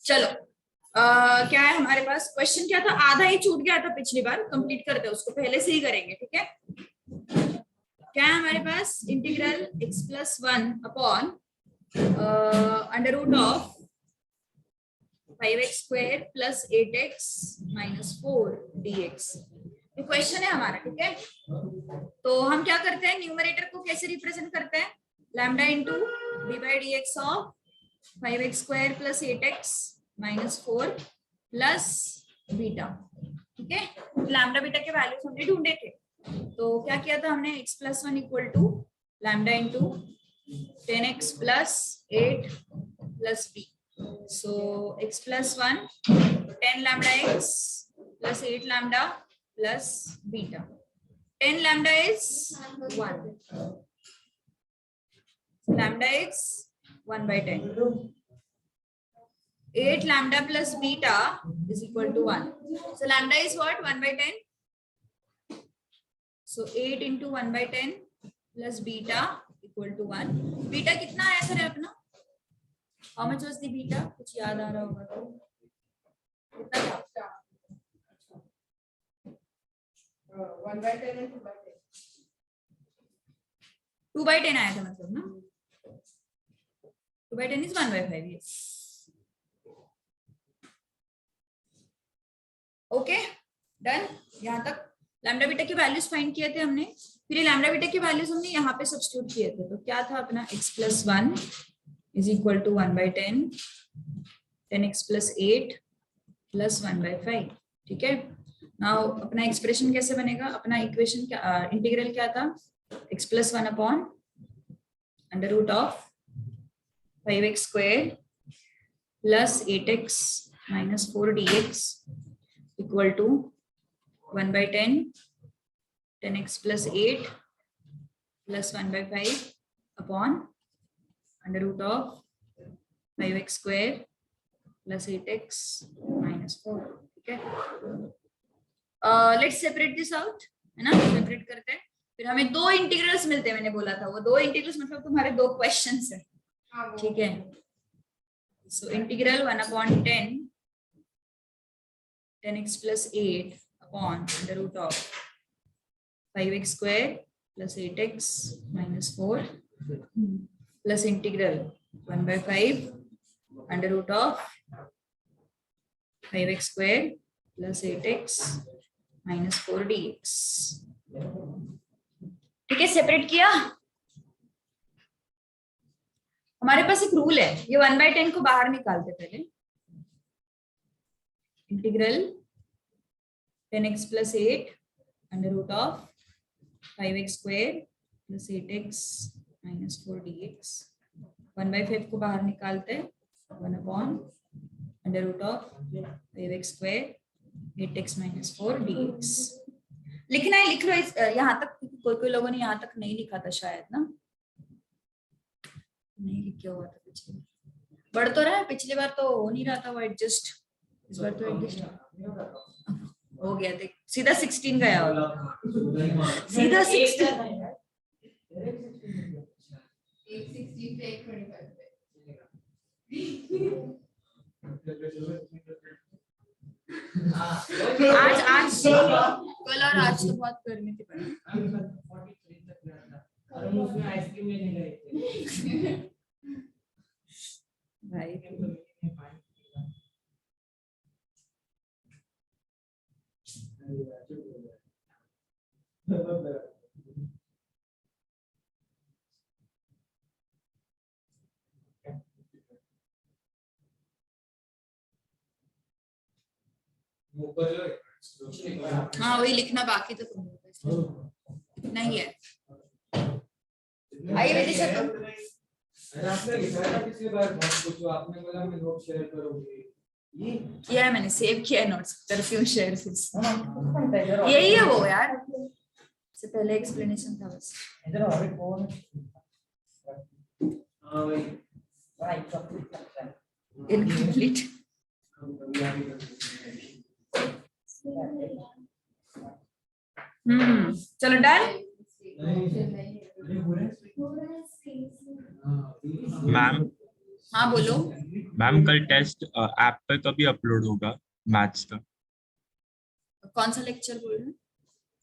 चलो क्या है हमारे पास क्वेश्चन, क्या था, आधा ही छूट गया था पिछली बार, कंप्लीट करते हैं उसको, पहले से ही करेंगे, ठीक है। क्या है हमारे पास, integral x+1 upon under root of 5x² + 8x - 4 dx, ये क्वेश्चन है हमारा, ठीक है। तो हम क्या करते हैं, न्यूमरेटर को कैसे रिप्रेजेंट करते हैं, lambda into d/dx of 5x² + 8x - 4 plus beta, ठीक है। लैम्डा बीटा के वैल्यूज हमने ढूंढे थे, तो क्या किया था हमने, x+1 = lambda into 10x + 8 + b, so x+1 10 lambda x plus 8 lambda plus beta. 10 lambda is 1. So lambda is 1/10. 8 lambda plus beta is equal to 1. So lambda is what? 1/10. So 8 into 1/10 plus beta equal to 1. Beta कितना आया sir अपना? How much was the beta? कुछ याद आ रहा होगा तो? कितना था? 1/10 and 2/10. 2/10 आया था मतलब ना? 2/10 is 1/5. Yes. Okay done. यहाँ तक लैम्डा बीटा के वैल्यूज फाइंड किए थे हमने, फिर ये लैम्डा बीटा के वैल्यूज हमने यहाँ पे सब्स्टिट्यूट किए थे, तो क्या था अपना, x+1 = 1/10, 10x + 8 + 1/5, ठीक है। नाउ अपना एक्सप्रेशन कैसे बनेगा, अपना इक्वेशन क्या, इंटीग्रल क्या था, x+1 upon under root of 5x² + 8x - 4 dx equal to 1/10, 10x + 8 + 1/5 upon under root of 5x² + 8x - 4, ठीक है। लेट्स सेपरेट दिस आउट, है ना, सेपरेट करते हैं, फिर हमें दो इंटीग्रल्स मिलते हैं, मैंने बोला था वो दो इंटीग्रल्स मतलब तुम्हारे दो क्वेश्चंस है, ठीक है। So integral 1/10 10x + 8 upon under root of 5x² + 8x - 4 plus integral 1/5 under root of 5x² + 8x - 4 dx, ठीक है। सेपरेट किया, हमारे पास एक रूल है, ये 1/10 को बाहर निकालते पहले, integral 10x + 8 under root of 5x² + 8x - 4 dx, 1/5 को बाहर निकालते हैं, 1 under root of 5x² 8x - 4 dx। लिखना है, लिख लो यहाँ तक, कोई कोई लोगों ने यहाँ तक नहीं लिखा था शायद ना, नहीं लिखा हुआ था पिछली बार, बढ़ तो रहा है, पिछली बार तो हो नहीं रहा था वो एडजस्ट, इस बार तो एडजस्ट हो गया, देख सीधा 16 गया होगा, सीधा 16 आज कल और आज तो बहुत गर्मी थी भाई। हाँ वही लिखना बाकी तो इतना ही है। आइए विदिशा, किया है मैंने, सेव किया है नोट्स, परफ्यूम शेयर यही है वो यार, से पहले एक्सप्लेनेशन था बस। इनकम्प्लीट। चलो डन। मैम हाँ बोलो। मैम कल टेस्ट ऐप पे कभी अपलोड होगा मैथ्स का? कौन सा लेक्चर बोल रहे हैं?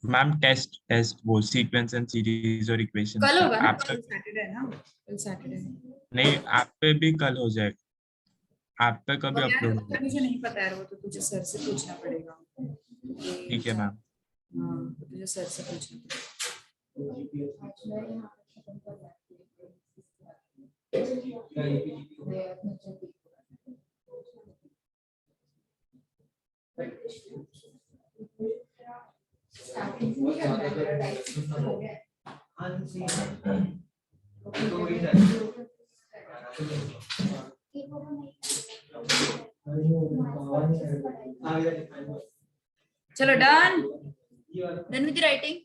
मैम टेस्ट टेस्ट वो सीक्वेंस एंड सीरीज और इक्वेशंस कल का होगा ना, ऐप पे? कल सैटरडे है ना, कल सैटरडे है। नहीं, ऐप पे भी कल हो जाएगा। ऐप पे कभी और यार अपलोड वो तो होगा? मुझे नहीं पता है, वो तो तुझे सर से पूछना पड़ेगा। ठीक है मैम। हाँ तो तुझे सर से पूछना पड़ेगा। चलो डन, डन विद राइटिंग।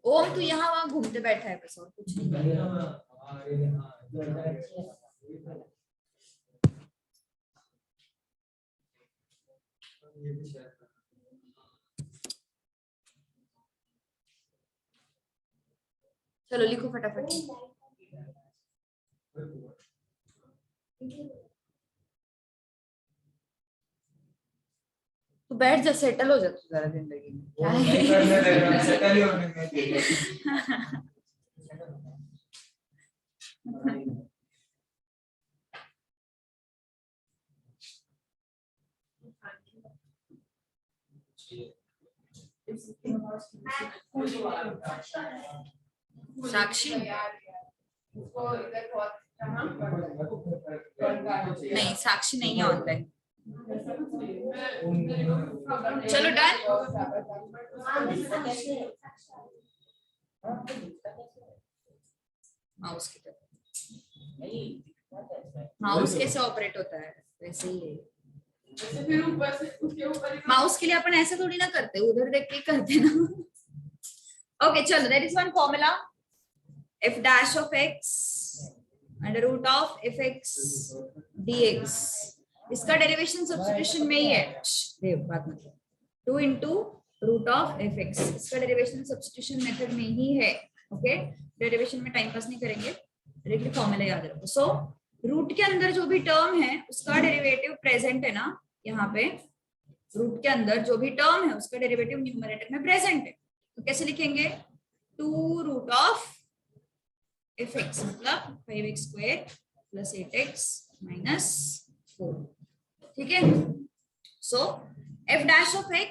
ओम तू यहाँ वहां घूमते बैठा है बस, और कुछ नहीं। चलो लिखो फटाफट। तू बैठ जा, सेटल हो जा तू जरा जिंदगी में, क्या है? साक्षी नहीं, साक्षी नहीं है ऑनलाइन। चलो डन। माउस की तरफ, माउस कैसे ऑपरेट होता है वैसे ही है। फिर ऊपर से उसके ऊपर माउस के लिए अपन ऐसे थोड़ी ना करते, उधर देख के करते ना। ओके चलो, that is one formula, f dash of x under root of F X dx। इसका डेरिवेशन सब्स्टिट्यूशन में ही है, देव बात मतलब 2 into root of F X, इसका डेरिवेशन सब्स्टिट्यूशन मेथड में ही है। ओके, डेरिवेशन में टाइम पास नहीं करेंगे, डायरेक्टली फॉर्मूला याद रखो। सो रूट के अंदर जो भी टर्म है उसका डेरिवेटिव प्रेजेंट है ना, यहाँ पे रूट के अंदर जो भी टर्म है उसका डेरिवेटिव न्यूमरेटर में प्रेजेंट है, तो कैसे लिखेंगे? 2 रूट ऑफ एफ एक्स मतलब 5x square plus 8x minus 4। ठीक है, so f dash of x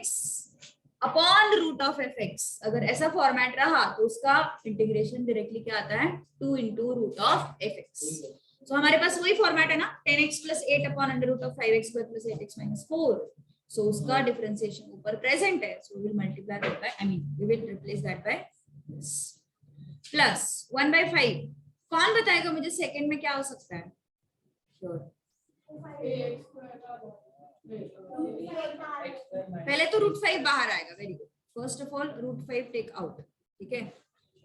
upon root of F X, अगर ऐसा फॉर्मेट रहा तो उसका इंटीग्रेशन डायरेक्टली क्या आता है? 2 into root of F X. So हमारे पास वही फॉर्मेट है ना, 10x plus 8 upon under root of 5x square plus 8x minus 4। So उसका डिफरेंशिएशन ऊपर प्रेजेंट है, so we will multiply that by, I mean we will replace that by plus 1/5। कौन बताएगा मुझे सेकंड में क्या हो सकता है? Sure. पहले तो रूट 5 बाहर आएगा, very good. First of all root 5 take out, ठीक है।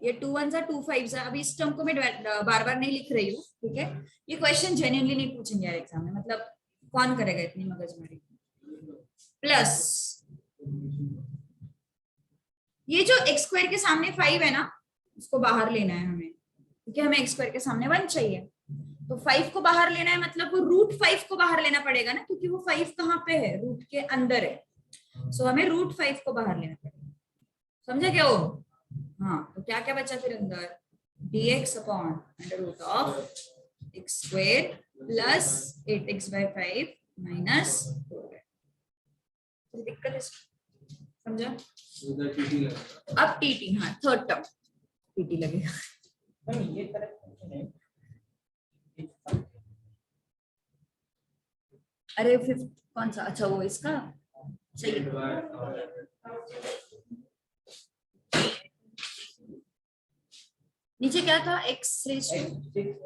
ये 2 1 2 5 अभी इस टर्म को मैं बार बार नहीं लिख रही हूँ, ठीक है। ये क्वेश्चन जेन्युइनली नहीं पूछेंगे यार एग्जाम में, मतलब कौन करेगा इतनी मगजमारी। प्लस ये जो x स्क्वायर के सामने 5 है ना, उसको बाहर लेना है हमें, क्योंकि हमें x स्क्वायर के सामने 1 चाहिए। तो 5 को बाहर लेना है, मतलब वो रूट 5 को बाहर लेना पड़ेगा ना, क्योंकि वो 5 कहाँ पे है? रूट के अंदर है। सो हमें रूट 5 को बाहर लेना पड़ेगा, समझे क्या वो? हाँ, तो क्या क्या बचा फिर अंदर? dx upon under root of x square plus 8x/5 minus 4। दिक्कत है, समझा? अब टीटी, हाँ थर्ड टर्म टीटी लगेगा। अरे फिफ्थ कौन सा? अच्छा वो इसका चाहिए। नीचे क्या था? x रेज़ टू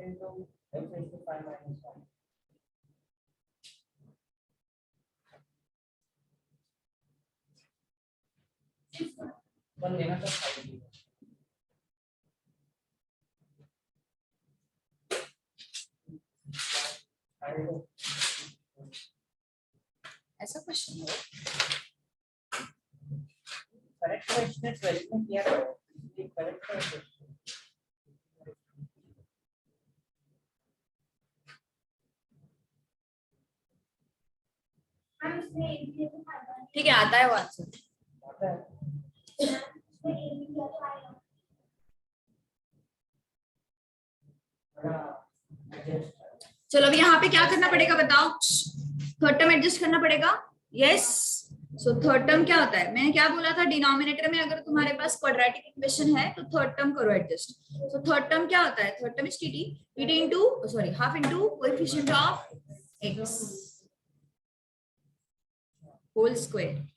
ऐसा क्वेश्चन है। करेक्ट क्वेश्चन है, 12th में किया था ये करेक्ट क्वेश्चन। ठीक है, आता है वो आंसर। आता है। चलो अब यहाँ पे क्या करना पड़ेगा बताओ, थर्ड टर्म एडजस्ट करना पड़ेगा। यस, सो थर्ड टर्म क्या होता है, मैंने क्या बोला था, डिनोमिनेटर में अगर तुम्हारे पास क्वाड्रेटिक इक्वेशन है तो थर्ड टर्म करो एडजस्ट। सो थर्ड टर्म क्या होता है, third term is T into sorry half into coefficient of X whole square.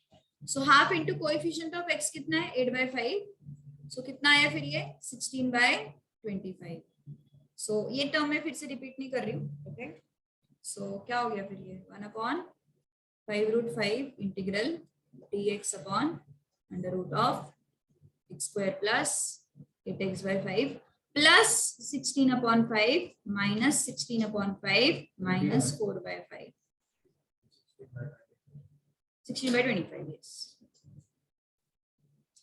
So half into coefficient of X कितना है, 8/5। सो कितना आया फिर ये 16/25। सो ये टर्म मैं फिर से रिपीट नहीं कर रही हूँ। ओके, सो क्या हो गया फिर ये 1/5√5 integral dx upon under root of x square plus 8x/5 plus 16/5 minus 16/5 minus 4/5 16/25। Yes,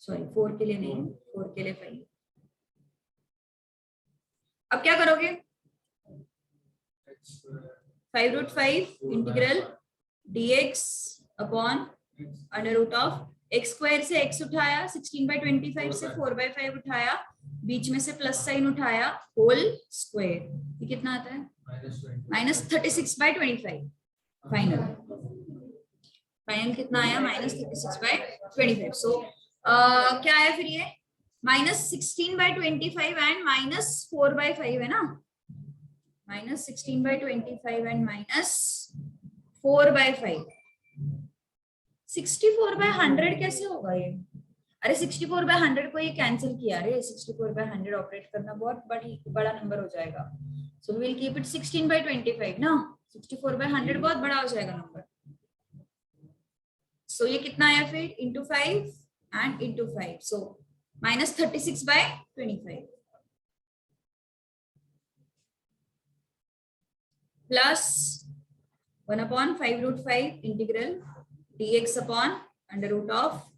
sorry 4 के लिए नहीं, 4 के लिए 5। अब क्या करोगे, 5√5 integral dx upon under root of x square से x उठाया, 16/25 से 4/5 उठाया, बीच में से प्लस साइन उठाया, होल स्क्वायर। ये कितना आता है, -36/25। फाइनल कितना आया, -36/25। सो क्या आया फिर ये -16/25 एंड -4/5 है ना, -16/25 एंड -4/5। 64/100 कैसे होगा ये, अरे 64/100 को ये कैंसिल किया, अरे 64/100 ऑपरेट करना बहुत बड़ा नंबर हो जाएगा। So we will keep it 16/25 ना, 64/100 बहुत बड़ा हो जाएगा नंबर। सो ये कितना आया फिर, into 5 and into 5, so -36/25 plus 1/5√5 integral dx upon under root of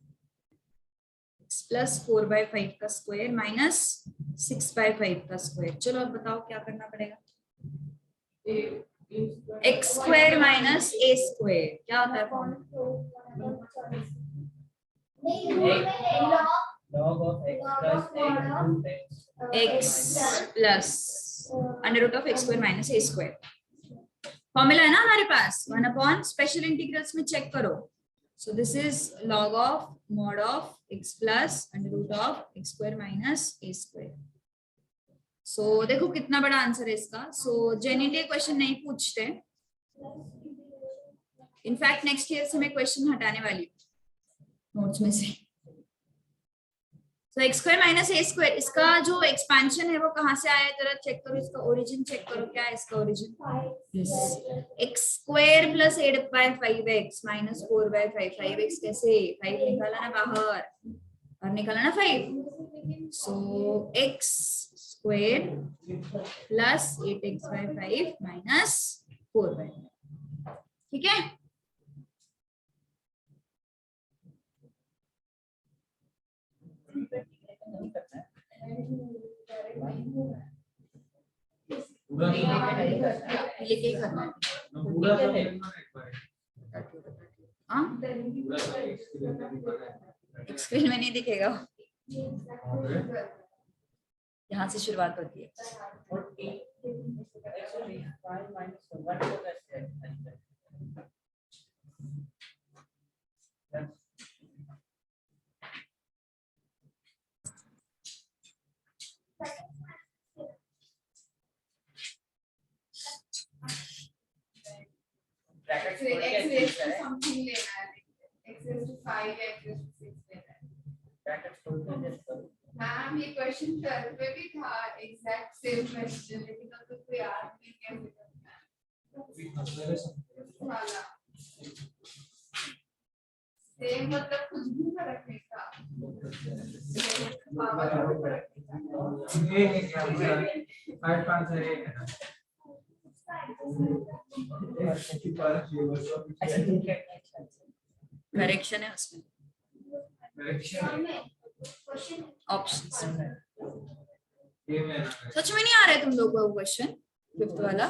x plus 4/5 का स्क्वायर माइनस 6/5 का स्क्वायर। चलो अब बताओ क्या करना पड़ेगा, x square minus a square क्या होता है form, log of x plus under root of x square minus a square. Formula है ना हमारे पास, 1/, स्पेशल इंटीग्रल्स में चेक करो। So this is log of mod of x plus under root of x square minus a square. सो देखो कितना बड़ा आंसर है इसका। सो जेन्युइनली क्वेश्चन नहीं पूछते, इनफैक्ट नेक्स्ट ईयर से मैं क्वेश्चन हटाने वाली हूँ नोट्स में से। तो x square minus a square, इसका जो एक्सपेंशन है वो कहाँ से आया है, जरा चेक करो, इसका ओरिजिन चेक करो, क्या है इसका origin, x square plus 8/5x minus 4/5। 5x कैसे, 5 निकाला ना बाहर और निकाला ना 5। सो x square plus 8x/5 minus 4/5, ठीक है। ये क्या करना है, स्क्रीन में नहीं दिखेगा, यहाँ से शुरुआत होती है। x raised to something लेना है, x raised to 5 या x raised to 6 लेना है। मैम ये क्वेश्चन कर पे भी था एग्जैक्ट सेम क्वेश्चन, लेकिन अब तो याद नहीं कैसे करना है वाला सेम, मतलब कुछ भी फर्क नहीं था, पावर का फर्क नहीं था। करेक्शन है उसमें, ऑप्शंस। सच में नहीं आ रहा है तुम लोगों को क्वेश्चन 5th वाला,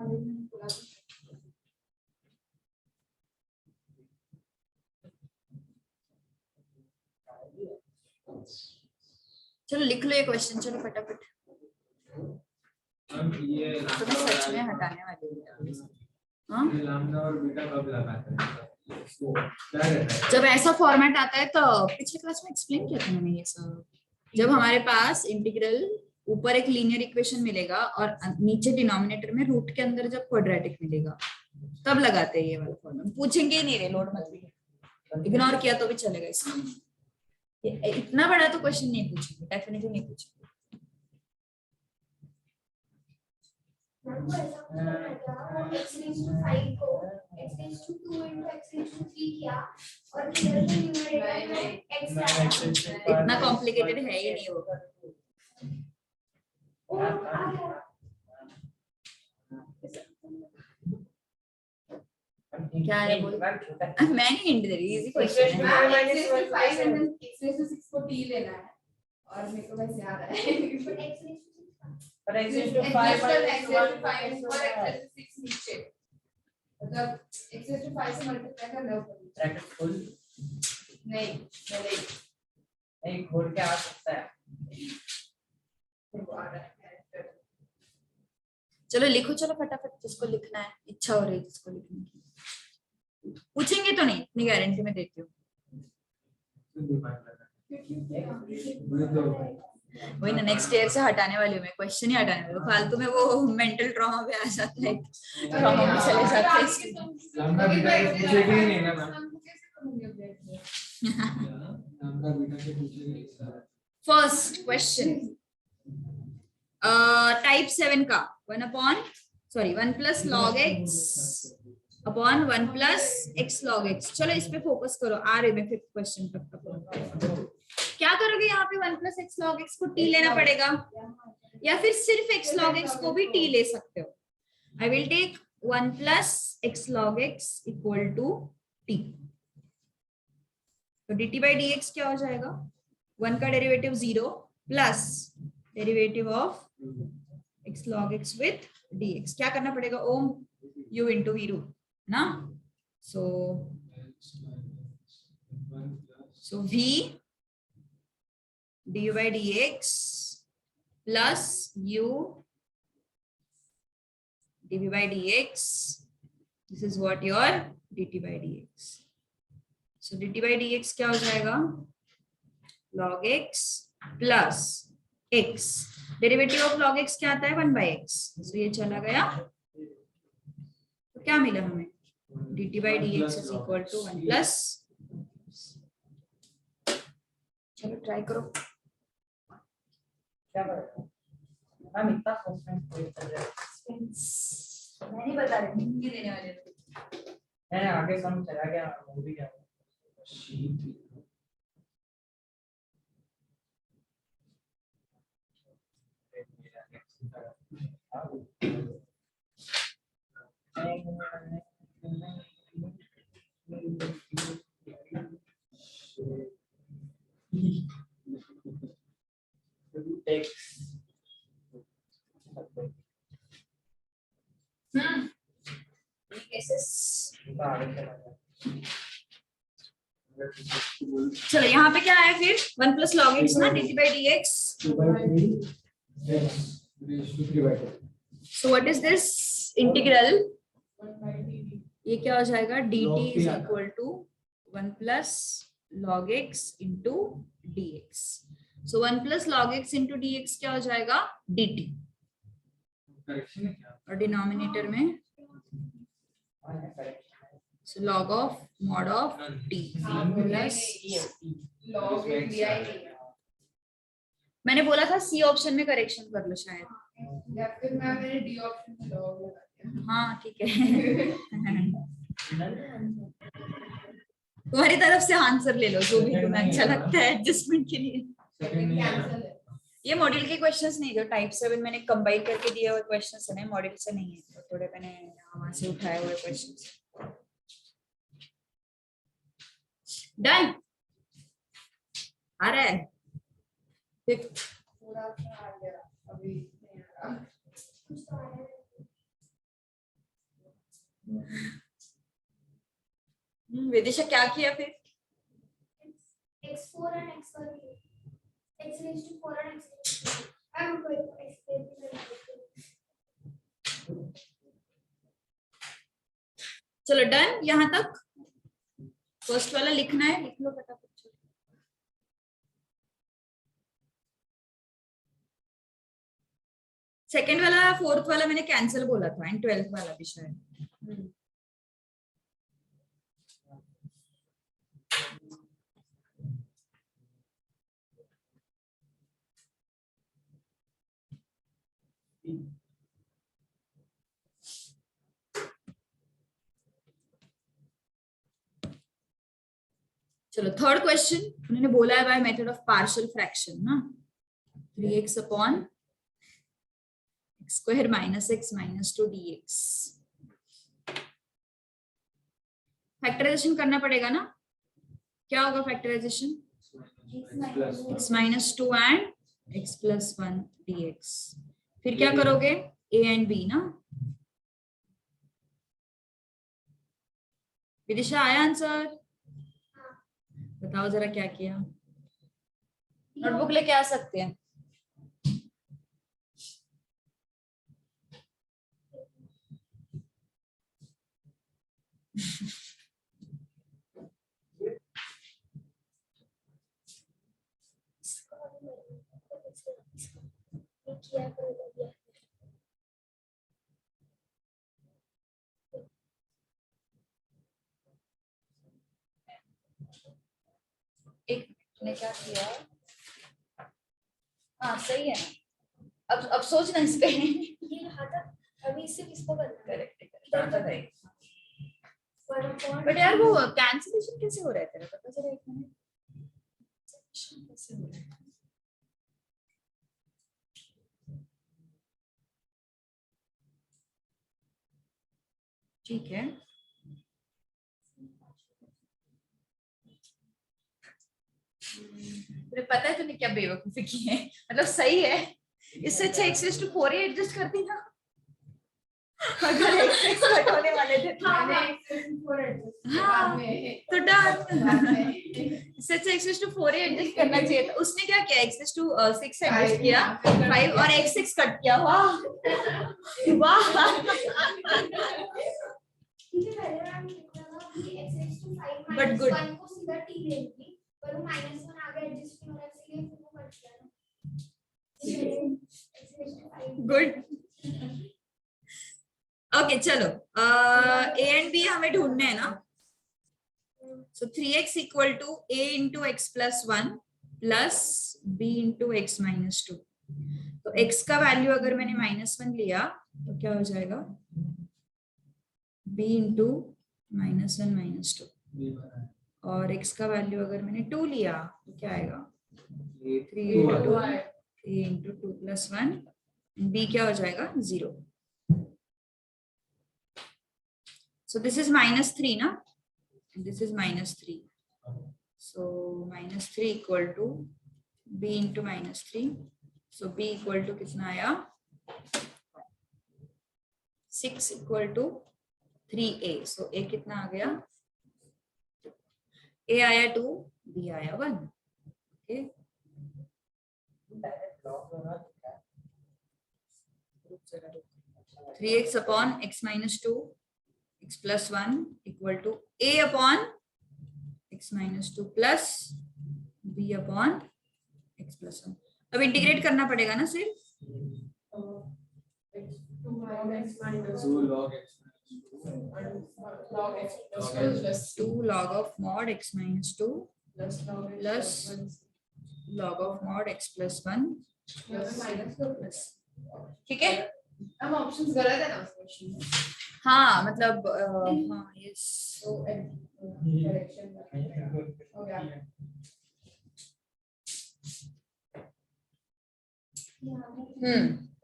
अभी मैंने बोला था। चलो लिख लो ये क्वेश्चन, चलो फटाफट। तुम्हें सच में हटाने वाली हूँ। हाँ? जब ऐसा फॉर्मेट आता है तो पिछले क्लास में एक्सप्लेन किया था मैंने ये सब। जब हमारे पास इंटीग्रल ऊपर एक लीनियर इक्वेशन मिलेगा और नीचे डिनोमिनेटर में रूट के अंदर जब क्वाड्रेटिक मिलेगा तब लगाते हैं ये वाला फॉर्मेट। पूछेंगे ही नहीं रे, लोड मत लीजिए, इग्नोर किया तो भी चलेगा इसमें। इतना बड़ा तो क्वेश्चन नहीं पूछेंगे, डेफिनेटली नहीं पूछेंगे। x raised to 5 को x raised to 2 into x raised to 3 किया और इधर के न्यूमरेटर में x रखा। इतना कॉम्प्लिकेटेड है ही नहीं वो। और आ गया। क्या है बोल? मैं नहीं हिंट दे रही, इजी क्वेश्चन है। Ma'am x raised to 5 and then x raised to 6 को t लेना है और मेरे को बस याद है x raised to 6 But x raised to x 5 raised to 5 minus और 1 x raised to 6 नीचे, मतलब x raised to 5 से मल्टीप्लाई करना है ऊपर नीचे। ब्रैकेट फुल नहीं नहीं नहीं खोल के आ सकता है। मेरे को आ रहा है। चलो लिखो, चलो फटाफट जिसको लिखना है, इच्छा हो रही है जिसको लिखने की। पूछेंगे तो नहीं, इतनी गारंटी में देती हूँ। वही ना, नेक्स्ट ईयर से हटाने वाली हूँ मैं, क्वेश्चन ही हटाने वाली हूँ। फालतू में वो मेंटल ट्रॉमा पे आ जाता है, ट्रॉमा में चले जाते हैं इसके। लैम्डा बीटा के पूछेगी ही नहीं ना मैम। हम कैसे करेंगे अपडेट? लैम्डा बीटा के पूछेगी नहीं सर। फर्स्ट क्वेश्चन टाइप 7 का 1 plus log x upon 1 plus X log x. चलो इस पे फोकस करो, आ रहे मैं फिफ्थ क्वेश्चन तक। क्या करोगे यहाँ पे? 1 प्लस एक्स लॉग एक्स को टी लेना पड़ेगा, या फिर सिर्फ एक्स लॉग एक्स को भी टी ले सकते हो। I will take 1 plus X log X equal to T. तो dt बाई डी एक्स क्या हो जाएगा? 1 का derivative 0 plus derivative of X log X with dx। क्या करना पड़ेगा? ओम u इंटू वी रूट ना। So v du by dx plus u dv by dx. This is what your dt by dx. So dt by dx क्या हो जाएगा? log x plus x। Derivative of log x क्या आता है? 1 by x। So ये चला गया, तो क्या मिला हमें? dt by dx is equal to 1 plus। चलो ट्राई करो। क्या करें मैम? इतना क्वेश्चन कोई कर रहा है। मैं नहीं बता रही, हिंदी देने वाले थे। मैंने आगे समझ चला गया वो भी क्या चलो यहाँ पे क्या आया फिर? 1 प्लस लॉग एक्स ना, dt by dx। 2/3 So what is this integral? ये क्या हो जाएगा? dt is equal to 1 plus log x into dx। So 1 plus log x into dx क्या हो जाएगा? dt। करेक्शन है क्या? और डिनोमिनेटर में so log of mod of t plus। Log लिया ही नहीं है। मैंने बोला था सी ऑप्शन में करेक्शन कर लो शायद। या फिर मैंने डी ऑप्शन में लॉग लगा दिया। हाँ ठीक है। तुम्हारी तरफ से आंसर ले लो जो भी तुम्हें अच्छा लगता है एडजस्टमेंट के लिए। सेकंड नहीं कैंसिल है। है। ये मॉड्यूल के क्वेश्चंस नहीं, जो टाइप 7 मैंने कंबाइन करके दिए हुए क्वेश्चंस हैं, मॉड्यूल से नहीं है, तो थोड़े मैंने वहां से उठाए हुए क्वेश्चंस। डन आ रहा है? थोड़ा सा आ गया, अभी नहीं आ रहा। कुछ तो आया है। विदिशा क्या किया फिर? x4 and x1 x raised to 4 and x raised to 2. I'm going to explain this. चलो डन यहाँ तक। फर्स्ट वाला लिखना है, लिख लो फटाफट। सेकंड वाला फोर्थ वाला मैंने कैंसिल बोला था एंड 12th वाला भी शायद। चलो थर्ड क्वेश्चन उन्होंने बोला है by method of partial fraction ना, 3x upon x square minus x minus 2 dx। Factorization करना पड़ेगा ना, क्या होगा factorization? x minus 2 and x plus 1 dx। फिर क्या करोगे? a एंड b ना। विदिशा आया आंसर? बताओ जरा क्या किया। नोटबुक लेके आ सकते हैं। एक ने क्या किया? हाँ सही है ना। अब सोचना इस पे। ये रहा था अभी, इससे किसको करना है? करेक्ट। बट यार वो कैंसिलेशन कैसे हो रहा है तेरा, पता चला? एक मिनट, कैसे हो रहा है? ठीक है, तुझे पता है तूने क्या बेवकूफी की है? मतलब सही है, इससे अच्छा x4 ही एडजस्ट करती ना। अगर x कट होने वाले थे तो हाँ तो डन। इससे अच्छा x4 ही एडजस्ट करना चाहिए था। उसने क्या किया? x6 एडजस्ट किया 5 और x6 कट किया। वाह वाह। But good. 1 को सीधा t ले ली, पर वो -1 आगे एडजस्ट नहीं हो रहा, इसलिए फिर वो कट किया ना। गुड। ओके चलो, a एंड b हमें ढूंढने हैं ना। So 3x equal to a into X plus 1 plus b into X minus 2। तो x का वैल्यू अगर मैंने -1 लिया तो क्या हो जाएगा? b into -1 -2। और x का वैल्यू अगर मैंने 2 लिया तो क्या आएगा? 3 इंटू 2 प्लस 1। b क्या हो जाएगा? 0। So this is -3 ना, and this is -3. So -3 equal to b into -3. So b equal to कितना आया? 6 equal to 3a. So a कितना आ गया? a आया 2, b आया 1. Okay. 3x upon x minus 2 x plus 1 equal to a upon x minus 2 plus b upon x plus 1. अब integrate करना पड़ेगा ना सिर्फ। 2 log of mod x minus 2 plus log of mod x plus 1 plus। ठीक है, हम options गलत है ना उस क्वेश्चन में। हाँ मतलब हाँ यस। तो करेक्शन हो गया।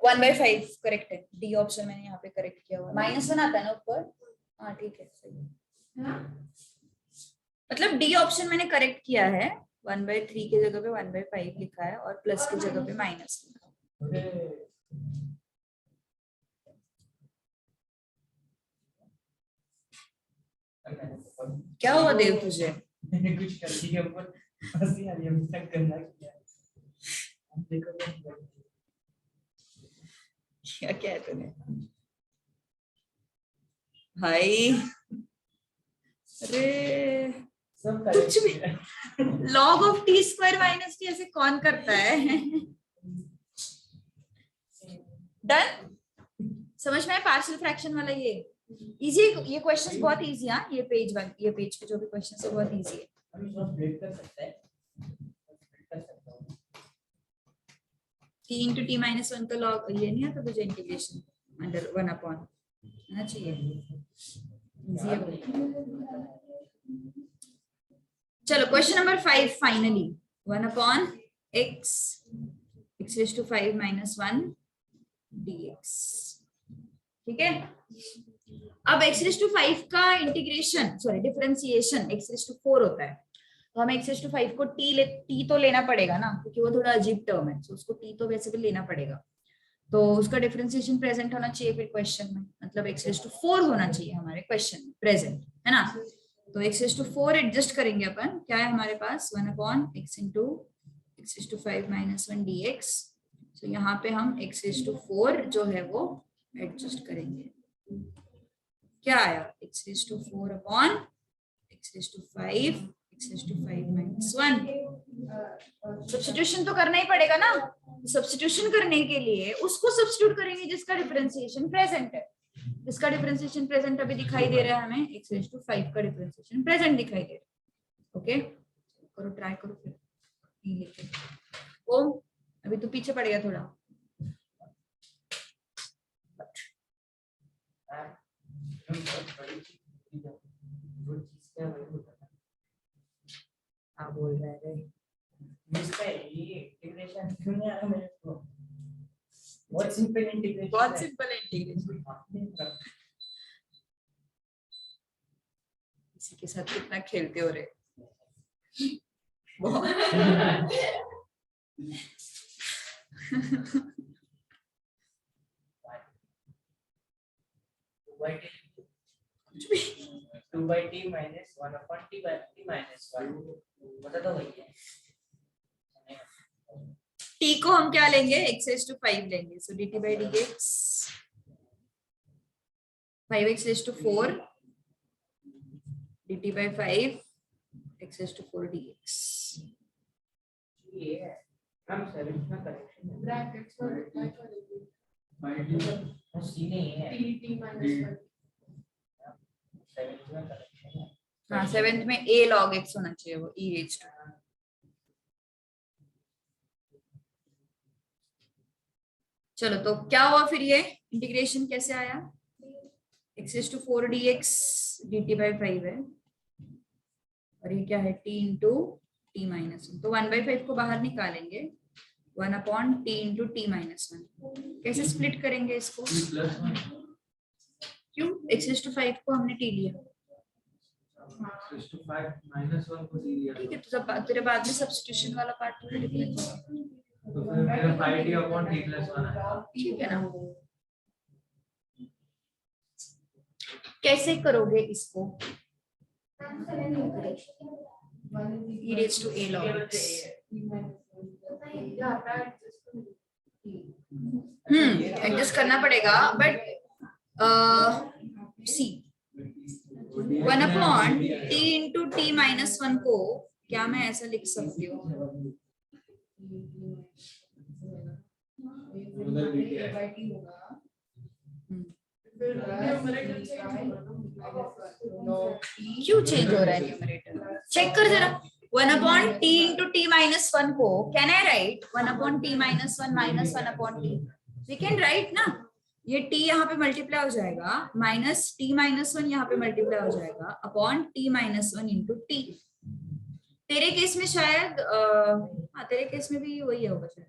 1/5 करेक्ट है। डी ऑप्शन मैंने यहाँ पे करेक्ट किया हुआ। -1 आता है ना ऊपर। हाँ ठीक है सही है। मतलब डी ऑप्शन मैंने करेक्ट किया है। 1/3 की जगह पे 1/5 लिखा है और प्लस की जगह पे माइनस लिखा है। क्या हुआ देव तुझे? मैंने कुछ कर दिया पर हंसी आ रही है, अभी तक करना क्या है? अब देखो क्या क्या है तूने? भाई अरे सब कुछ भी correct log of t square minus T ऐसे कौन करता है? डन, समझ में आया? पार्शियल फ्रैक्शन वाला ये इजी, ये क्वेश्चंस बहुत इजी है। ये पेज ये पेज के जो भी क्वेश्चंस है बहुत इजी है। हम इसको ब्रेक कर सकते हैं, ब्रेक कर सकता हूं। t into t minus 1 का log ये नहीं आता तुझे? इंटीग्रेशन अंडर 1 अपॉन आना चाहिए, इजी है वो। चलो question number 5 finally 1 upon x x raised to 5 minus 1 dx। ठीक है, अब x raised to 5 का integration sorry differentiation x raised to 4 होता है, तो हमें x raised to 5 को t तो लेना पड़ेगा ना, क्योंकि वो थोड़ा अजीब टर्म है, तो उसको t तो वैसे भी लेना पड़ेगा, तो उसका डिफरेंशिएशन प्रेजेंट होना चाहिए फिर क्वेश्चन में, मतलब x raised to 4 होना चाहिए हमारे क्वेश्चन में प्रेजेंट, है ना? तो x raised to 4 एडजस्ट करेंगे अपन, क्या है हमारे पास 1 upon x into x raised to 5 minus 1 dx। तो यहाँ पे हम x raised to 4 जो है वो एडजस्ट करेंगे, क्या आया x raised to 4 upon x raised to 5 x raised to 5 minus 1। Substitution तो करना ही पड़ेगा ना, सब्स्टिट्यूशन करने के लिए उसको सब्स्टिट्यूट करेंगे जिसका डिफरेंशिएशन प्रेजेंट है। इसका डिफरेंशिएशन प्रेजेंट अभी दिखाई दे रहा है हमें, x raised to 5 का डिफरेंशिएशन प्रेजेंट दिखाई दे रहा है। ओके करो, ट्राई करो फिर ये लिखे। ओ अभी तो पीछे पड़ गया थोड़ा। हाँ बोल रहा है इसका ये इंटीग्रेशन क्यों नहीं आ रहा मेरे को? बहुत सिंपल इंटीग्रेशन, बहुत सिंपल है इंटीग्रेशन, इसी के साथ कितना खेलते हो रहे two by T minus 1 upon T by T minus 1 बता दो भैया। t को हम क्या लेंगे x raised to 5 लेंगे, सो dt by dx 5x raised to 4 dt by 5 x raised to 4 dx। ये हम सर इसमें करेक्शन है, ब्रैकेट्स पर रिप्लाई करेंगे वो सी नहीं है, t minus 1। 7 में करेक्शन है। हाँ 7th में a log x होना चाहिए, वो e raised to। चलो तो क्या हुआ फिर, ये इंटीग्रेशन कैसे आया, x raised to 4 dx dt by 5 है, और ये क्या है t into t minus 1, तो 1 by 5 को बाहर निकालेंगे, 1 upon t into t minus 1। कैसे स्प्लिट करेंगे इसको, क्यों x raised to 5 को हमने t लिया, ठीक है, तो सब तेरे बाद में सब्स्टिट्यूशन वाला पार्ट थोड़ा डिफरेंट होगा, तो फिर मेरा 5t upon t plus 1 आया। ठीक है ना? कैसे करोगे इसको, e raised to a log x। Adjust करना पड़ेगा, but see 1 upon t into T minus 1 को क्या मैं ऐसा लिख सकती हूँ, क्यों चेंज हो रहा है न्यूमरेटर, चेक कर जरा। 1 upon T into T minus 1 को can I write 1 upon T minus 1 minus 1 upon T, we can write ना, ये t यहाँ पे मल्टीप्लाई हो जाएगा, माइनस t माइनस 1 यहाँ पे मल्टीप्लाई हो जाएगा upon t minus 1 into T. तेरे केस में शायद हाँ तेरे केस में भी वही होगा शायद,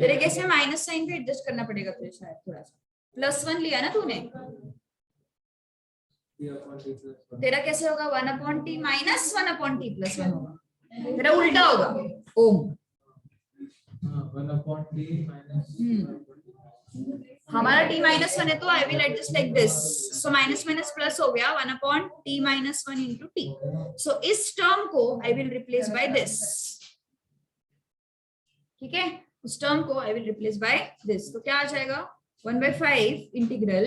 तेरे केस में माइनस साइन पे एडजस्ट करना पड़ेगा तुझे शायद थोड़ा सा, +1 लिया ना तूने, तेरा कैसे होगा 1 upon T minus 1 upon T plus 1 होगा, तेरा उल्टा होगा ओम। 1 upon t minus हमारा t माइनस वन है तो I will adjust like this, so minus minus plus हो गया 1 upon t minus one into T. So इस टर्म को I will replace by this, ठीक है, उस टर्म को I will replace by this. तो क्या आ जाएगा 1/5 integral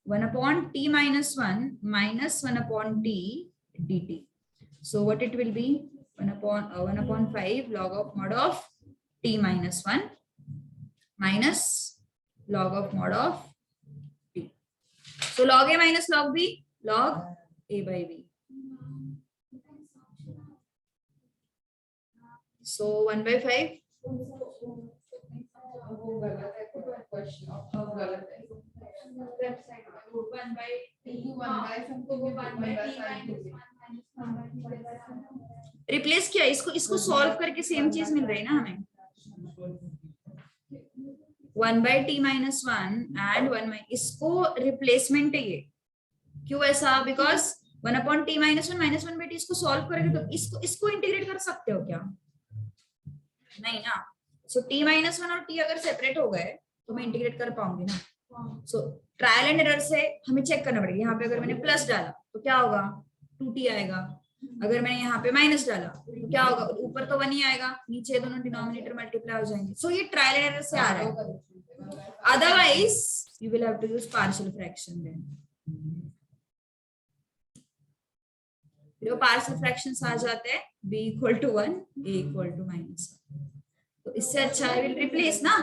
1 upon t minus 1 minus 1 upon t dt. So what it will be 1 upon 5 log of mod of t minus 1 minus log of mod of t. So log a minus log b, log a by b. So 1/5 वो गलत है, question option गलत है। Website पर 1/t replace किया, इसको solve करके same चीज मिल रही है ना हमें, 1/t minus 1 and 1 इसको रिप्लेसमेंट है ये। क्यों ऐसा? Because 1 upon t minus 1 minus 1/t इसको सॉल्व करेंगे तो इसको इंटीग्रेट कर सकते हो क्या? नहीं ना। सो t minus 1 और t अगर सेपरेट हो गए तो मैं इंटीग्रेट कर पाऊंगी ना। सो ट्रायल एंड एरर से हमें चेक करना पड़ेगा। यहाँ पे अगर मैंने प्लस डाला तो क्या होगा 2t आएगा, अगर मैंने यहाँ पे माइनस डाला तो क्या होगा, ऊपर तो 1 ही आएगा, नीचे दोनों डिनोमिनेटर मल्टीप्लाई हो जाएंगे। सो ये ट्रायल एंड एरर से आ रहा है, otherwise you will have to use partial fraction then. फिर वो पार्शियल फ्रैक्शंस आ जाते हैं b equal to 1 a equal to -1। तो इससे अच्छा आई विल रिप्लेस ना।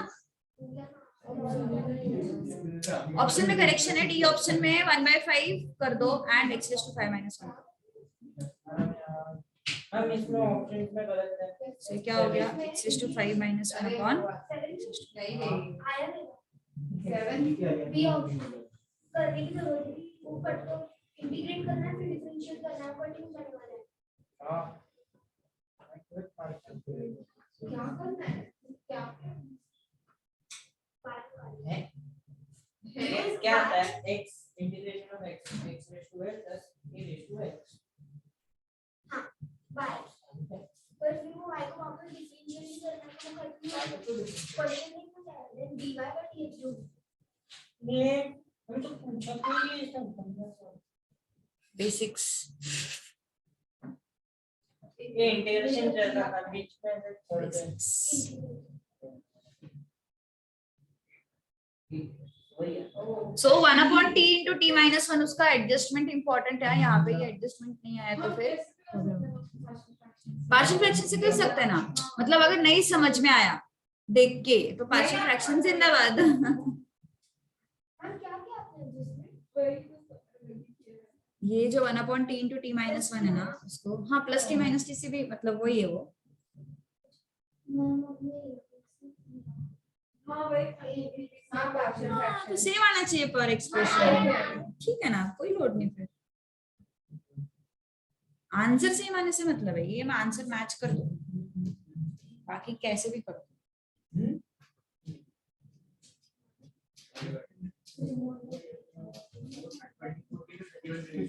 ऑप्शन में करेक्शन है, डी ऑप्शन में 1/5 कर दो and x raised to 5 minus 1। हम इसमें ऑप्शन में गलत है। सो क्या हो गया x raised to 5 minus 1 upon B option करने की जरूरत है, ऊपर तो इंटीग्रेट करना है फिर डिफरेंशिएट करना है, कटिंग करने वाला है। हां क्या करना है, क्या है x क्या आता है, x integration of x x raised to x plus a raised to x। हां बाय पर फिर वो y को वापस डिफरेंशिएट नहीं करना तो कटिंग नहीं हो जाएगा, देन dy by dx जो ये हम तो पूछा कोई ये इसका बेसिक्स। ये इंटीग्रेशन चल रहा था बीच में से छोड़ दे। सो 1 upon t into t minus 1 उसका एडजस्टमेंट इंपॉर्टेंट है। यहाँ पे ये एडजस्टमेंट नहीं आया तो फिर पार्शियल फ्रैक्शन से कर सकते हैं ना। मतलब अगर नहीं समझ में आया देख के तो पार्शियल फ्रैक्शन जिंदाबाद। हम क्या किया आपने एडजस्टमेंट ये जो 1 upon t into t minus 1 है ना उसको, हाँ प्लस t minus t से भी मतलब वही है वो। हाँ भाई हाँ पार्शियल तो फ्रैक्शन सेम आना चाहिए पर एक्सप्रेशन, ठीक है ना, कोई लोड नहीं। फिर आंसर सेम आने से मतलब है, ये मैं आंसर मैच कर दूं, बाकी कैसे भी करो।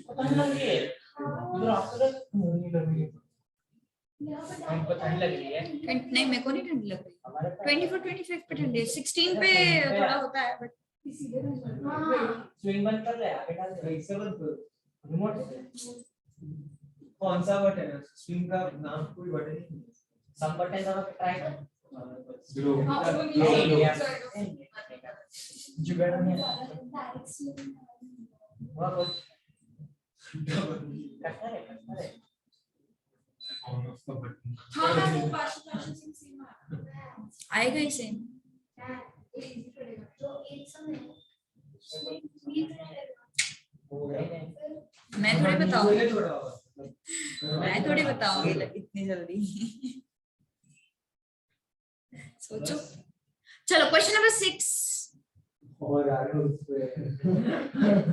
पता नहीं लग रही है इधर आकर हमको ठंड लग रही है। नहीं मेरे को नहीं ठंडी लग रही, हमारे 24 25 पे ठंडी है, 16 पे थोड़ा होता है बट स्विंग बंद कर रहा है आगे डाल दे। इससे बंद कर रिमोट से। कौन सा बटन है? स्क्रीन का नाम कोई बटन नहीं है। सब बटन दबा के ट्राई कर। जीरो जुगाड़ में वाह बहुत करता है हाँ हाँ वो पार्शियल फ्रैक्शन से सेम आ आएगा ही सेम। इजी पड़ेगा तो एक समय मैं थोड़ी बताऊंगी इतनी जल्दी। सोचो। चलो क्वेश्चन नंबर 6। और आगे उस पे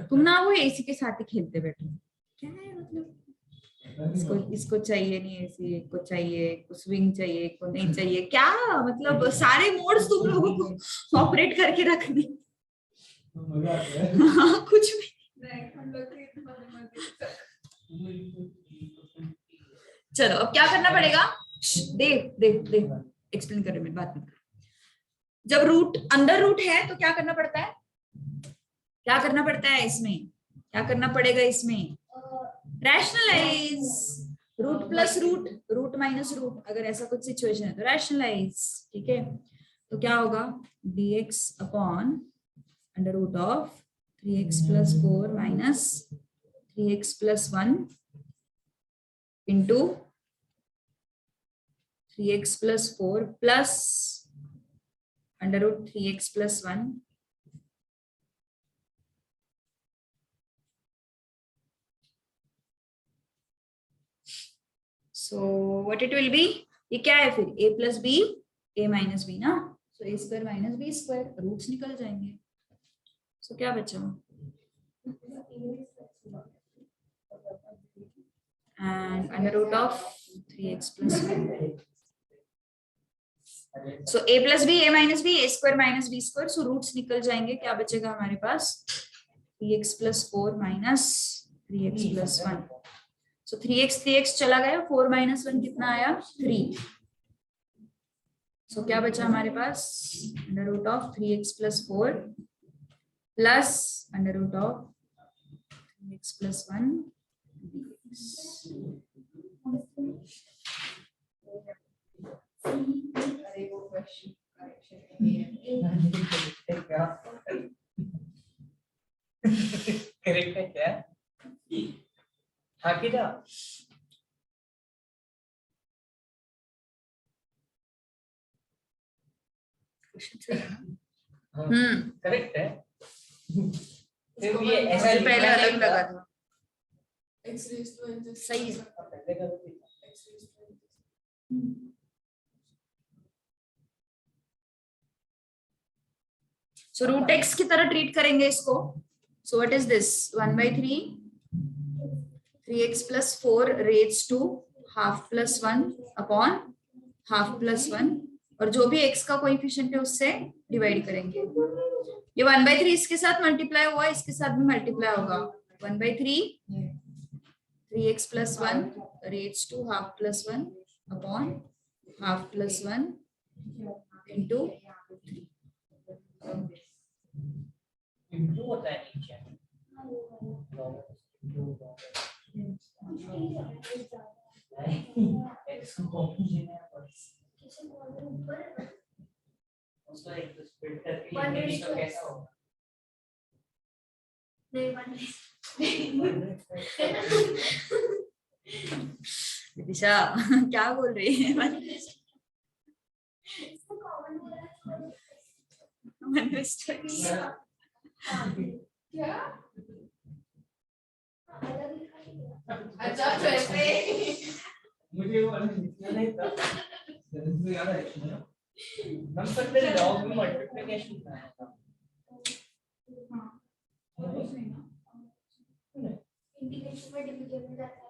तुम ना वो एसी के साथ ही खेलते बैठो, क्या है मतलब इसको चाहिए नहीं एसी, को चाहिए, को स्विंग चाहिए, को नहीं चाहिए, क्या मतलब सारे मोड्स तुम लोगों को ऑपरेट करके रख दी। मजा आता है। हाँ कुछ भी। नहीं हम लोग के चलो अब क्या करना पड़ेगा, देख देख देख एक्सप्लेन कर रहे मैं बात मत कर। जब रूट अंदर रूट है तो क्या करना पड़ता है, क्या करना पड़ता है इसमें, क्या करना पड़ेगा इसमें, rationalize, root plus root, root minus root, अगर ऐसा कुछ सिचुएशन है तो रैशनलाइज, ठीक है। तो क्या होगा, dx upon under root of 3x plus 4 minus 3x plus 1 into 3x plus 4 plus under root 3x plus 1 so what it will be, ये क्या है फिर, a plus B a minus B ना, so a square minus B square, roots निकल जाएंगे। सो क्या बचा, and under root of 3x plus 1. So a plus b, a minus b, a square minus b square. So roots निकल जाएंगे, क्या बचेगा हमारे पास, 3x plus 4 minus 3x plus 1. So 3x चला गया, 4 minus 1 कितना आया, 3. So क्या बचा हमारे पास, under root of 3x plus 4 plus under root of 3x plus 1 dx. अरे वो क्वेश्चन करेक्शन करेक्ट है क्या, हाँ किधर, करेक्ट है, फिर ये ऐसा पहले अलग लगा था, x raised to n just सही है। पहले का तो x raised to n just so root X की तरह ट्रीट करेंगे इसको। So what is this, 1/3 3x plus 4 raised to half plus 1 upon half plus 1, और जो भी x का कोएफिशिएंट है उससे डिवाइड करेंगे। ये 1/3 इसके साथ मल्टीप्लाई हुआ, इसके साथ भी मल्टीप्लाई होगा, 1/3 3x plus 1 raised to half plus 1 upon half plus 1 into 3. Improve होता है नीचे, उसका एक स्प्लिट करके तो कैसा होगा, दिशा क्या बोल रही है, क्या अच्छा वैसे मुझे वो वाला लिखना नहीं था, मुझे याद है हम पहले लॉग में मल्टीप्लिकेशन करना था, इंटीग्रेशन में डिवीजन में जाता है,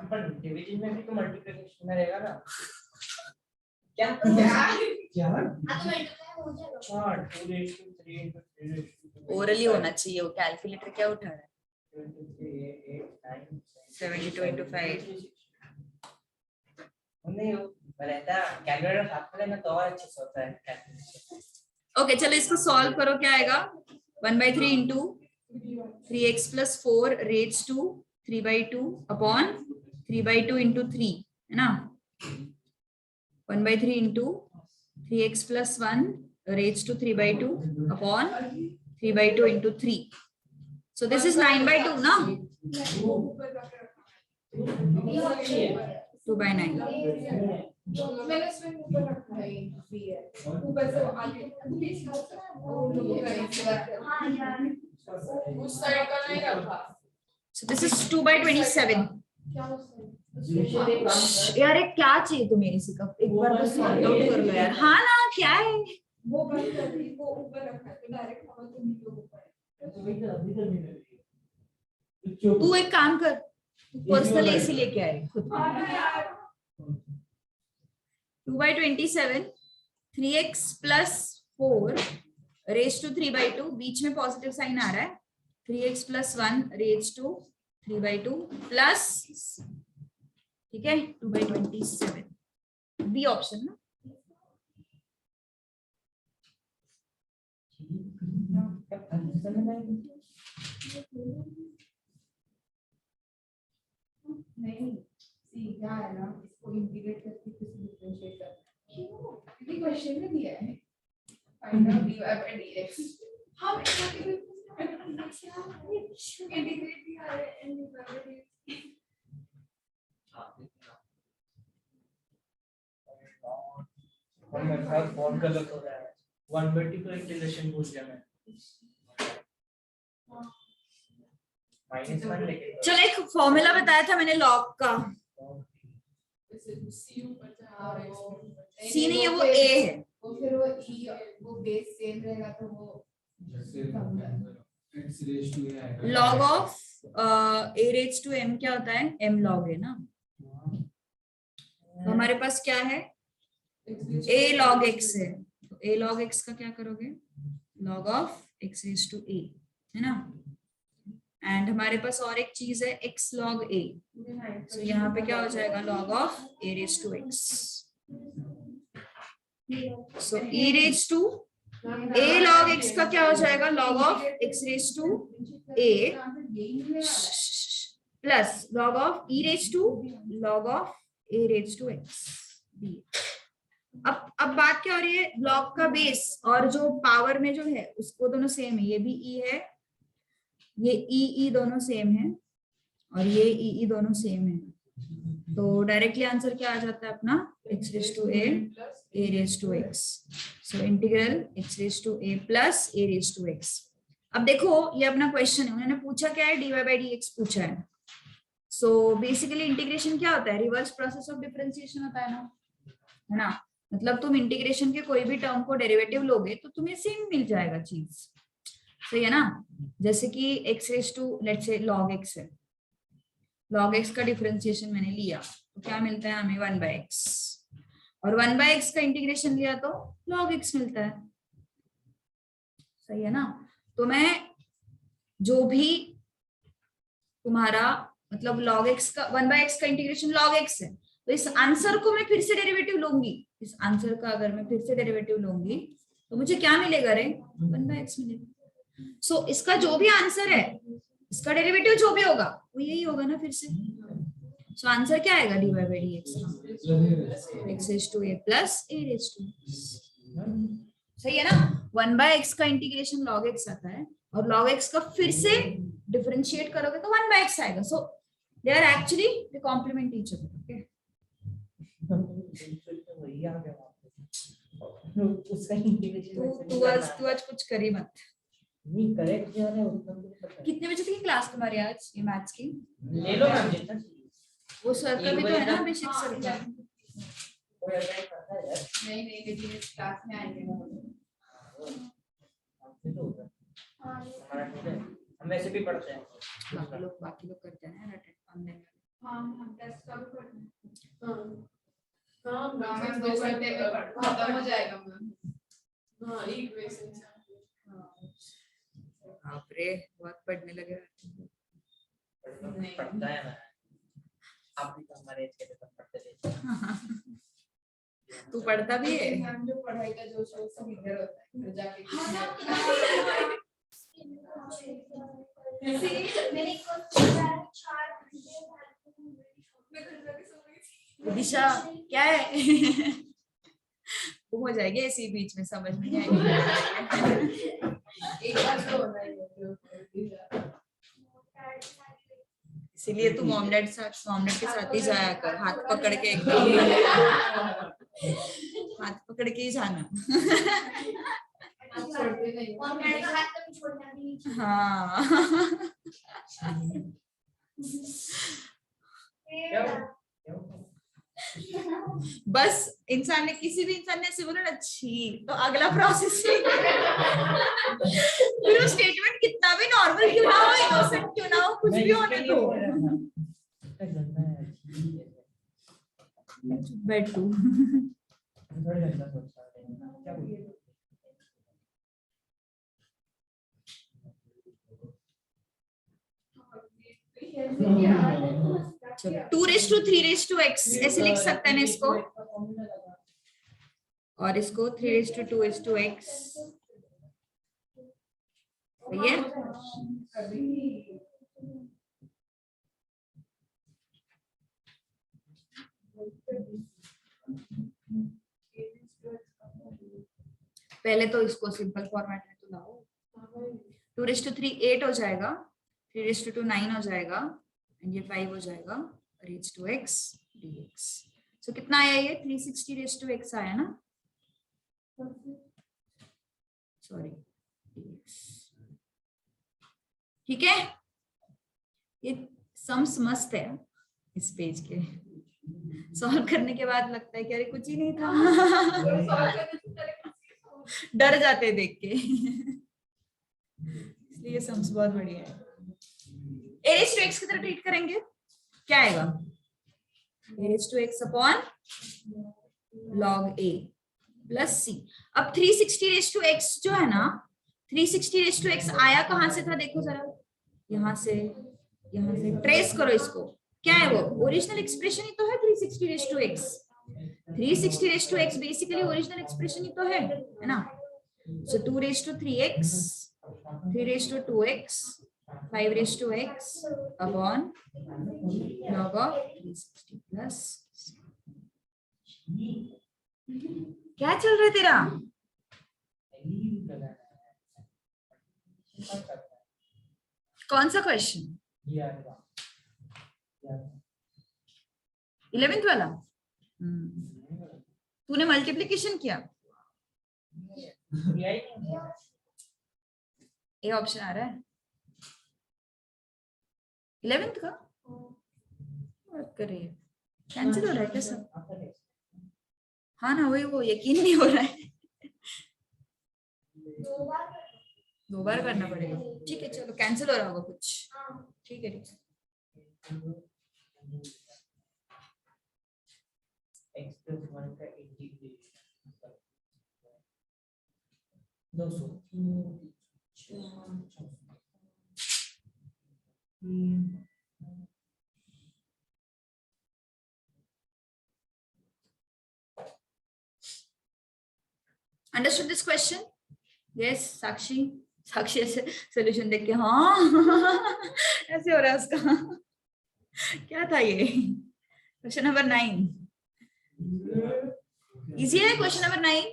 हम पर डिवीजन में भी तो मल्टीप्लिकेशन में रहेगा ना, क्या क्या तो मल्टीप्लाई हो जाएगा। हाँ 2 raised to 3 into 3 raised to orally होना चाहिए, वो कैलकुलेटर क्या उठा रहा है, 72 into 5. नहीं वो रहता कैलकुलेटर हाथ में लेना तो और अच्छे से होता है कैलकुलेशन। ओके चलो इसको सॉल्व करो, क्या आएगा, 1/3 into 3x plus 4 raised to 3/2 upon 3/2 into 3 है ना, 1/3 into 3x plus 1 raised to 3/2 upon 3/2 into 3. So this is 9/2 ना, 2/9. मैंने इसमें ऊपर रखा है ऊपर से आगे हाँ यार उस साइड का नहीं रखा, So this is 2/27. क्या उस यार एक क्या चाहिए तुम्हें इसी का, एक बार बस सॉल्व आउट कर लो यार, हाँ ना क्या है, वो बंद कर दी, वो ऊपर रखा है तो डायरेक्ट हवा तो नीचे ऊपर है। तू एक काम कर, पर्सनल एसी लेके आए खुद। हाँ ना यार 2/27 3x plus 4 raised to 3/2, बीच में पॉजिटिव साइन आ रहा है, 3x plus 1 raised to 3/2 plus, ठीक है 2/27, बी ऑप्शन ना। नहीं सी क्या है ना, इसको इंटीग्रेट करके किसी डिफरेंशिएट करना है, क्योंकि क्वेश्चन में दिया है find out dy by dx, हम इंटीग्रेट किया है and dy by dx। और मेरे साथ फॉर्म गलत हो रहा है, 1/2 का इंटीग्रेशन भूल गया मैं, -1 लेके चलो एक फॉर्मूला बताया था मैंने लॉग का, सी ऊपर जा रहा है, सी नहीं है वो ए है। वो फिर वो ई वो बेस सेम रहेगा तो वो x raised to a आएगा। Log of A raise to M क्या होता है, एम लॉग है ना। तो हमारे पास क्या है, a log x है, तो a log x का क्या करोगे, log of x raised to a, है ना। एंड हमारे पास और एक चीज है x log a, तो यहाँ पे क्या हो जाएगा, log of a raised to x, so e raised to a log x का क्या हो जाएगा, log of x raised to a plus log of e raised to log of a raised to x b। अब बात क्या हो रही है, लॉग का बेस और जो पावर में जो है उसको दोनों सेम है, ये भी ई है, ये ई दोनों सेम है और ये ई दोनों सेम है, तो डायरेक्टली आंसर क्या आ जाता है अपना, x raise to a raise to x, so integral x raise to a plus a raise to x। अब देखो ये अपना क्वेश्चन है, उन्होंने पूछा क्या है, dy by dx पूछा है। सो बेसिकली इंटीग्रेशन क्या होता है, रिवर्स प्रोसेस ऑफ डिफरेंशिएशन होता है ना, मतलब तुम इंटीग्रेशन के कोई भी टर्म को डेरिवेटिव लोगे तो तुम्हें सेम मिल जाएगा चीज, सही है ना। जैसे कि x raise to let's say log x है, log x का डिफरेंशिएशन मैंने लिया तो क्या मिलता है हमें 1/x, और 1/x का इंटीग्रेशन लिया तो log x मिलता है, सही है ना। तो मैं जो भी तुम्हारा मतलब log x का 1/x का इंटीग्रेशन log x है, तो इस आंसर को मैं फिर से डेरिवेटिव लूंगी, इस आंसर का अगर मैं फिर से डेरिवेटिव लूंगी तो मुझे क्या मिलेगा रे, 1/x मिलेगा। सो इसका जो भी आंसर है, इसका डेरिवेटिव जो भी होगा वो यही होगा ना फिर से। सो आंसर क्या आएगा, dy by dx, x raised to a plus a raised to x, सही है ना। 1/x का इंटीग्रेशन log x आता है और log x का फिर से डिफरेंशिएट करोगे तो 1/x आएगा। So they are actually they complement each other, okay. वही आ गया उसका इंटीग्रेशन तू आज कुछ करी मत। नहीं करेक्ट जो है उसका मुझे पता है। कितने बजे तक क्लास तुम्हारी आज, ये मैथ्स की? ले लो मैम जितना चाहिए। वो सर का भी तो है ना, अभिषेक सर का। कोई अप्लाई करता है यार, नहीं लेकिन इस क्लास में आएंगे ना, हमसे तो होगा हमारा ठीक है, हम वैसे भी पढ़ते हैं। बाकी लोग करते हैं ना ऑनलाइन। हाँ हम टेस्ट का भी पढ़ना है। हाँ मैम 2 घंटे में खत्म हो जाएगा मैम। हाँ इक्वेशन बाप रे बहुत पढ़ने लगे। पढ़ता है ना, आप भी तो हमारे एज के तो पढ़ते थे। तू पढ़ता भी है? मैम जो पढ़ाई का जो शो सब इधर होता है, घर जाके मैंने एक और 4 मैं घर जाके सो गई थी। दिशा क्या है? वो हो जाएगी ऐसे ही बीच में, समझ में नहीं आएगी। एक बार तो होना ही है, इसीलिए तू मॉम डैड के साथ ही जाया कर, हाथ पकड़ के एकदम, हाथ पकड़ के ही जाना। आप छोड़ते नहीं हो। और मैंने कहा तुम छोड़ना भी नहीं चाहिए। हाँ बस इंसान ने, किसी भी इंसान ने ऐसे बोला ना छी, तो अगला प्रोसेस फिर वो स्टेटमेंट कितना भी नॉर्मल क्यों ना हो, इनोसेंट क्यों ना हो, कुछ भी होने दो। बैठ तू। चलो 2 raised to 3 raised to x ऐसे लिख सकते हैं ना इसको, और इसको 3 raised to 2 raised to x सही है? पहले तो इसको सिंपल फॉर्मेट में तो लाओ। 2�3 8 हो जाएगा, 3�2 9 हो जाएगा, एंड ये 5 हो जाएगा, रेज टू x dx। सो कितना आया ये? 360 रेज टू x आया ना, सॉरी dx। ठीक है, ये सम्स मस्त है इस पेज के। सॉल्व करने के बाद लगता है कि अरे कुछ ही नहीं था। डर जाते देख के। इसलिए सम्स बहुत बढ़िया है। a raised to x की तरह ट्रीट करेंगे, क्या आएगा? a raised to x upon log a plus c। अब 360 raised to x जो है ना, 360 raised to x आया कहां से था? देखो जरा, यहाँ से ट्रेस करो इसको। क्या है वो? ओरिजिनल एक्सप्रेशन ही तो है 360 raised to x। 360 raised to x basically original expression ही तो है ना? So 2 raised to 3x, 3 raised to 2x, 5 raised to x upon log of 360 plus। क्या चल रहा है तेरा? कौन सा क्वेश्चन? 11th वाला? तूने मल्टीप्लिकेशन किया? ए ऑप्शन आ रहा है 11th का? बात कर रही है, कैंसिल हो रहा है क्या सब? हाँ ना, वही वो यकीन नहीं हो रहा है। 2 बार करना पड़ेगा। ठीक है चलो, कैंसिल हो रहा होगा कुछ। ठीक है ठीक है। x plus 1 का integration 200 understood this question? Yes Sakshi? Sakshi ऐसे सॉल्यूशन देख के हाँ ऐसे हो रहा है उसका। क्या था ये? क्वेश्चन नंबर 9 इजी है। क्वेश्चन नंबर 9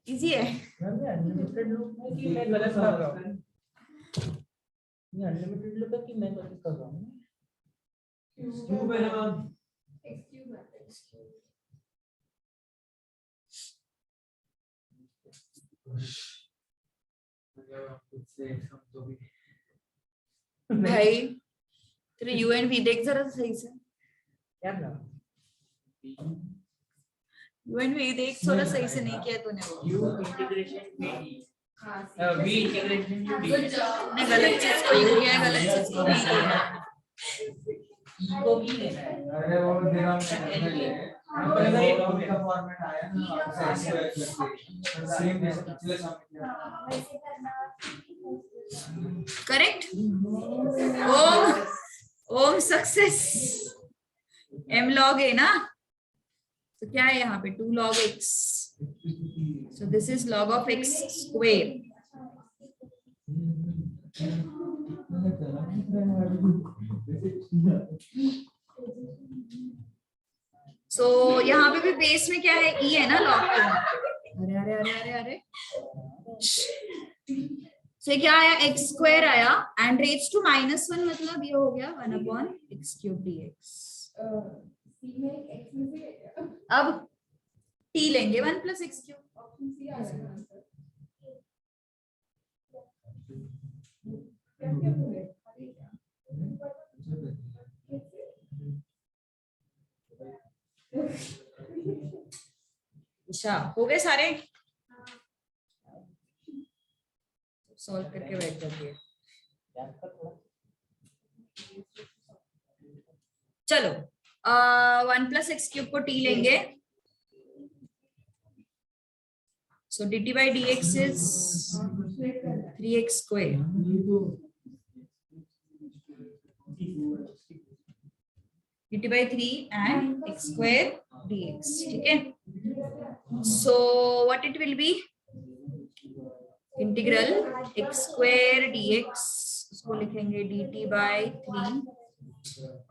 इजी है। अनलिमिटेड लूप है कि मैं गलत कर रहा हूँ? ये अनलिमिटेड लूप है कि मैं गलत कर रहा हूँ? क्यूब है ना? भाई तेरे यू एंड वी देख जरा सही से। क्या ना? यू एंड वी देख थोड़ा सही से नहीं किया तूने वो। u इंटीग्रेशन v इंटीग्रेशन तूने गलत चीज को यू किया है, गलत चीज को वी किया है। e को v लेना है। अरे वो देना का फॉर्मेट आया ना, सेम जैसे पिछले समय करेक्ट। ओम सक्सेस। m log a ना, तो क्या है यहाँ पे? 2 log x। So this is log of x square। So यहाँ पे भी बेस में क्या है? e है ना log के। अरे अरे अरे अरे अरे so क्या आया? x square आया and raised to -1 मतलब ये हो गया 1 upon x cube dx। अब t लेंगे 1 plus x cube। अच्छा हो गए सारे? सॉल्व करके बैठ जाइए। चलो 1 plus x cube को t लेंगे। So dt by dx is 3x square। dt by 3 and x square dx। ठीक है। So what it will be? Integral x square dx, उसको लिखेंगे dt बाय 3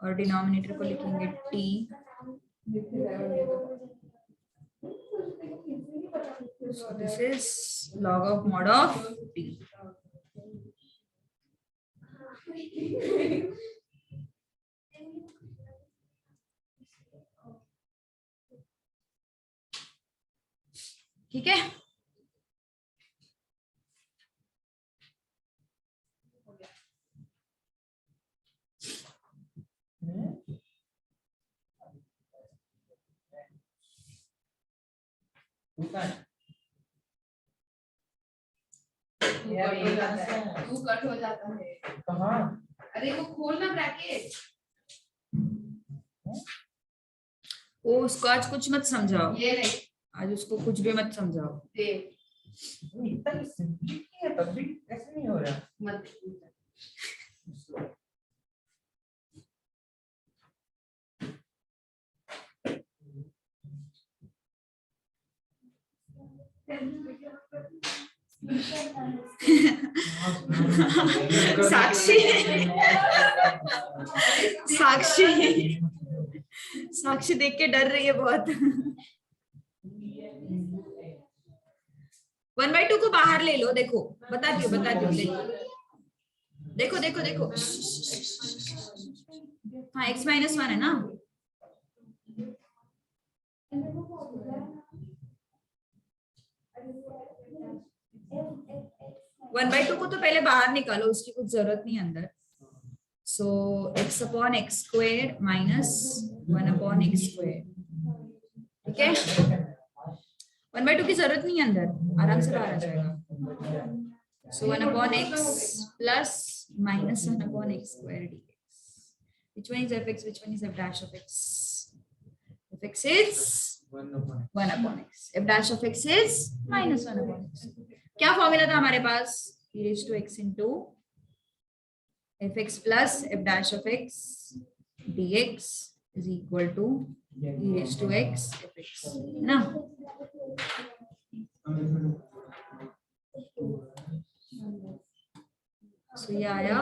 और डिनोमिनेटर को लिखेंगे t। So this is log of mod of t. ठीक है, यार ये कहाँ से है? तू कट हो जाता है। कहाँ? अरे वो खोलना ब्रैकेट। वो उसको आज कुछ मत समझाओ, ये नहीं आज उसको कुछ भी मत समझाओ। दे इतना सिंपलिटी है तब भी ऐसे नहीं हो रहा। मत। साक्षी साक्षी साक्षी देख के डर रही है बहुत। 1/2 को बाहर ले लो, देखो बताती हूँ देखो देखो देखो। हाँ x माइनस 1 है ना, वन बाई टू को तो पहले बाहर निकालो, उसकी कुछ जरूरत नहीं अंदर। सो x upon x square minus 1 upon x square, ठीक है। 1/2 की जरूरत नहीं है अंदर, आराम से बाहर आ जाएगा। सो 1 upon x plus minus 1 upon x square dx. Which one is fx? Which one is f dash of x? fx is 1 upon x. f dash of x is minus 1 upon x. क्या formula था हमारे पास? e raised to x into fx plus f dash of x dx is equal to e raised to x fx, है ना? So ये आया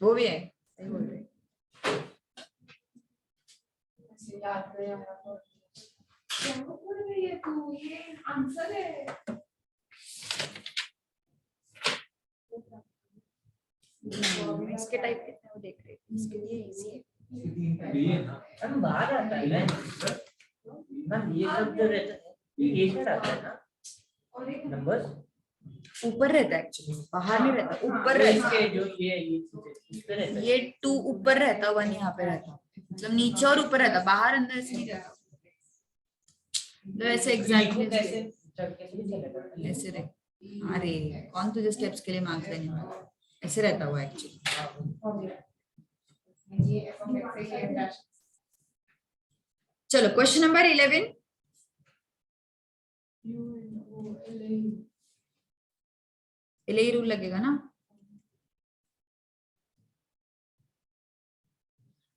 वो भी है, सही बोल रहे हैं। याद नहीं आ रहा। क्या बोल रही है तू? ये आंसर है। इसके टाइप कितने वो देख रहे हैं, इसके लिए इजी है। हम बाहर आता है ना, मैम ये सब जो रहता है ये साइड आता है ना और एक नंबर्स, ऊपर रहता है एक्चुअली, बाहर नहीं रहता, ऊपर रहता है। इसके जो ये चीजें इस पे रहता है। ये 2 ऊपर रहता, 1 यहाँ पे रहता, मतलब नीचे और ऊपर रहता, बाहर अंदर ऐसे नहीं रहता। तो ऐसे एग्जैक्टली कैसे कैसे चलेगा? ऐसे देख, अरे कौन तुझे स्टेप्स के लिए मार्क्स देने वाला, ऐसे रहता हुआ एक्चुअली। ये f(x) है, ये dash। चलो क्वेश्चन नंबर 11। LA रूल लगेगा ना?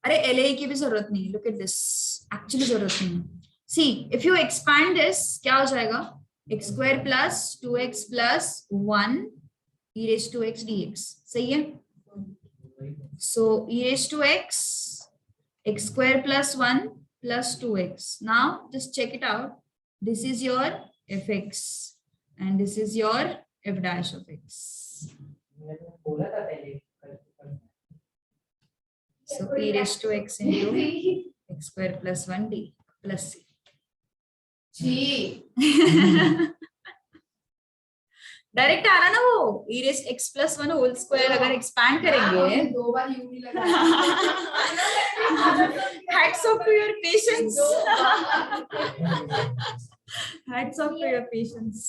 अरे LA की भी जरूरत नहीं, लुक एट दिस, एक्चुअली जरूरत नहीं है। See if you expand this क्या हो जाएगा? x square plus 2x plus 1 e raised to x dx, सही है। सो e raised to x square plus 1 plus 2x. Now just check it out. This is your fx and this is your f dash of x. मैंने बोला था पहले। So e raised to x into x square plus 1d plus c. Direct आ रहा ना वो, e raised x plus 1 whole square अगर expand करेंगे। 2 बार u भी लगाया। Hats off to your patience. Hats off to your patience.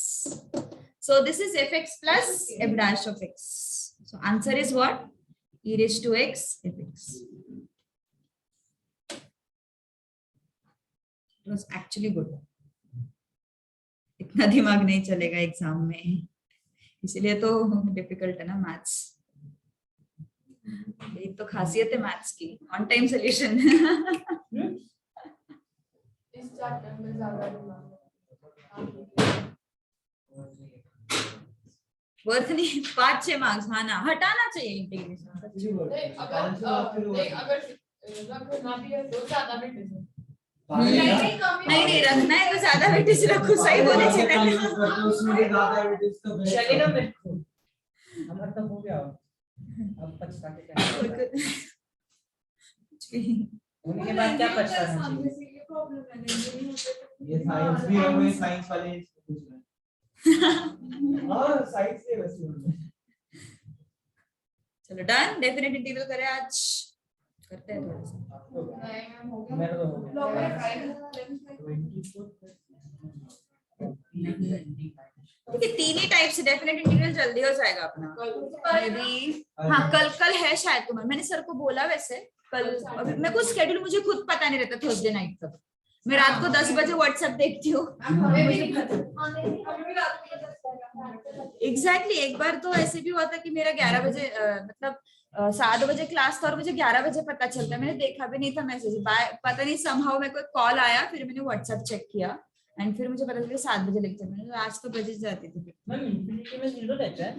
So this is fx plus f dash of x. So answer is what? E raised to x fx. It was actually good. इतना दिमाग नहीं चलेगा exam में, इसलिए तो difficult है ना maths. ये तो खासियत है मैथ्स की, ऑन टाइम सोल्यूशन। इस चैप्टर में ज्यादा दिमाग वर्थ नहीं, 5-6 मार्क्स, हाँ ना, हटाना चाहिए इंटीग्रेशन। नहीं, अगर रखना भी है तो ज्यादा वेटेज है। नहीं रखना है तो ज्यादा वेटेज रखो, सही बोले चेतन। चलेगा मेरे को। हमारा तो हो गया, अब पछता के क्या होने के बाद क्या पछताना चाहिए? ये साइंस भी है, वो साइंस वाले पूछ रहे हैं। हाँ साइंस के वैसे चलो डन, डेफिनेट इंटीग्रल करें आज, करते हैं थोड़ा सा। मेरा तो हो गया। ठीक है, 3 ही टाइप से डेफिनेट इंटीग्रल जल्दी हो जाएगा अपना। मे बी हाँ, कल है शायद तुम्हारा, मैंने सर को बोला वैसे कल। अभी मैं कुछ शेड्यूल मुझे खुद पता नहीं रहता थर्सडे नाइट तक, मैं रात को 10 बजे व्हाट्सएप देखती हूँ। एग्जैक्टली, एक बार तो ऐसे भी हुआ था कि मेरा 11 बजे मतलब 7 बजे क्लास था और मुझे 11 बजे पता चलता, मैंने देखा भी नहीं था मैसेज, पता नहीं समहाउ मेरे को कॉल आया, फिर मैंने व्हाट्सएप चेक किया एंड फिर मुझे पता चला 7 बजे लेक्चर। मैंने आज तो बजे जाती थी। मैम इंफिनिटी में 0 रहता है।